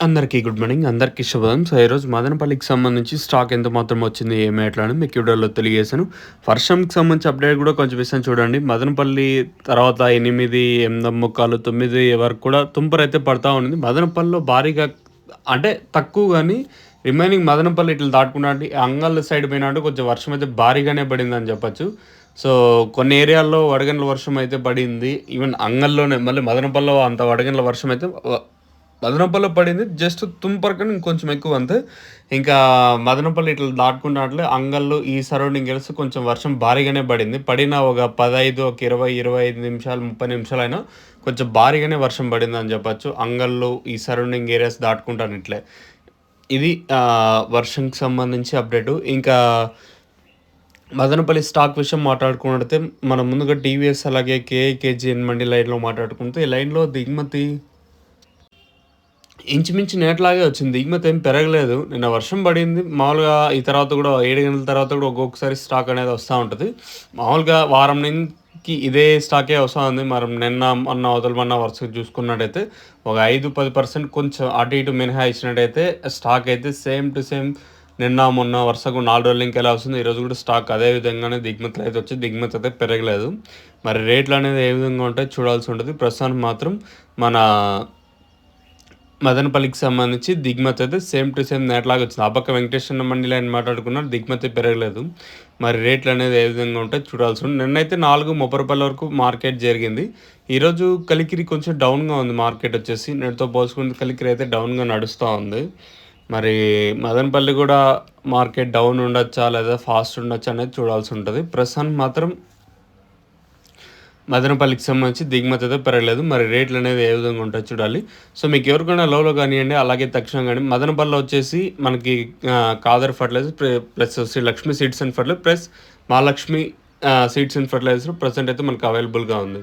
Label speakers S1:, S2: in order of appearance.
S1: అందరికీ good morning. అందరికీ శుభోదయం. సో, ఈరోజు మదనపల్లికి సంబంధించి స్టాక్ ఎంత మాత్రం వచ్చింది, ఏమి ఎట్లా అని మీకు ఈ వీడియోలో తెలియజేశాను. వర్షంకి సంబంధించి అప్డేట్ కూడా కొంచెం ఇస్తాను చూడండి. మదనపల్లి తర్వాత 8, 8 ముక్కాలు, 9 వరకు కూడా తుంపరైతే పడతా ఉంది. మదనపల్లిలో భారీగా అంటే తక్కువ గానీ రిమైనింగ్ మదనపల్లి ఇట్లా దాటుకుంటా అంటే అంగళ్ళ సైడ్ పోయినట్టు కొంచెం వర్షం అయితే భారీగానే పడిందని చెప్పొచ్చు. సో, కొన్ని ఏరియాల్లో వడగండ్ల వర్షం అయితే పడింది. ఈవెన్ అంగల్లోనే మళ్ళీ మదనపల్లిలో అంత వడగండ్ల వర్షం అయితే మదనపల్లిలో పడింది. జస్ట్ తుంపర కన్నా ఇంకొంచెం ఎక్కువ అంతే. ఇంకా మదనపల్లి ఇట్లా దాటుకుంటా అట్లే అంగళ్ళు ఈ సరౌండింగ్ ఏరియాస్ కొంచెం వర్షం భారీగానే పడింది. పడిన ఒక 15, ఒక 20, 25 నిమిషాలు, 30 నిమిషాలైనా కొంచెం భారీగానే వర్షం పడిందని చెప్పొచ్చు. అంగళ్ళు ఈ సరౌండింగ్ ఏరియాస్ దాటుకుంటాను ఇట్లే. ఇది వర్షంకి సంబంధించి అప్డేటు. ఇంకా మదనపల్లి స్టాక్ విషయం మాట్లాడుకున్నట్టయితే మనం ముందుగా టీవీఎస్ అలాగే కేజీఎన్ మండి లైన్లో మాట్లాడుకుంటే ఈ లైన్లో దిగుమతి ఇంచుమించు నేట్లాగే వచ్చింది. దిగుమతి ఏం పెరగలేదు. నిన్న వర్షం పడింది. మామూలుగా ఈ తర్వాత కూడా 7 గంటల తర్వాత కూడా ఒక్కొక్కసారి స్టాక్ అనేది వస్తా ఉంటది. మామూలుగా వారం నుంచి ఇదే స్టాకే వస్తా ఉంది. మరి నిన్న, మొన్న అవతల మొన్న వరుసగా చూసుకున్నట్టయితే ఒక 5-10% కొంచెం అటు ఇటు మినహాయించినట్టయితే స్టాక్ అయితే సేమ్ టు సేమ్ నిన్న, మొన్న వరుసగా 4 రోజులు ఇంకెలా వస్తుంది. ఈరోజు కూడా స్టాక్ అదే విధంగానే దిగుమతులు అయితే వచ్చి దిగుమతి అయితే పెరగలేదు. మరి రేట్లు అనేది ఏ విధంగా ఉంటాయో చూడాల్సి ఉంటుంది. ప్రస్తుతానికి మాత్రం మన మదనపల్లికి సంబంధించి దిగుమతి అయితే సేమ్ టు సేమ్ నేట్లాగా వచ్చింది. ఆ పక్క వెంకటేశ్వర మండలి అని మాట్లాడుకున్నారు, దిగుమతి పెరగలేదు. మరి రేట్లు అనేది ఏ విధంగా ఉంటాయి చూడాల్సి ఉంది. నిన్నైతే 4.30 రూపాయల వరకు మార్కెట్ జరిగింది. ఈరోజు కలికిరి కొంచెం డౌన్గా ఉంది మార్కెట్ వచ్చేసి. నేటితో పోల్చుకుంటే కలికిరి అయితే డౌన్గా నడుస్తూ ఉంది. మరి మదనపల్లి కూడా మార్కెట్ డౌన్ ఉండొచ్చా లేదా ఫాస్ట్ ఉండొచ్చా అనేది చూడాల్సి ఉంటుంది. ప్రస్తుతానికి మాత్రం మదనపల్లికి సంబంధించి దిగుమతి అయితే పెరగలేదు. మరి రేట్లు అనేది ఏ విధంగా ఉంటాయో చూడాలి. సో, మీకు ఎవరికైనా లోలో కానివ్వండి, అలాగే తక్షణం కానీ మదనపల్లిలో వచ్చేసి మనకి Kadar fertilizer plus Sri Lakshmi seeds and fertilizer plus Mahalakshmi seeds and fertilizer present అయితే మనకు అవైలబుల్గా ఉంది.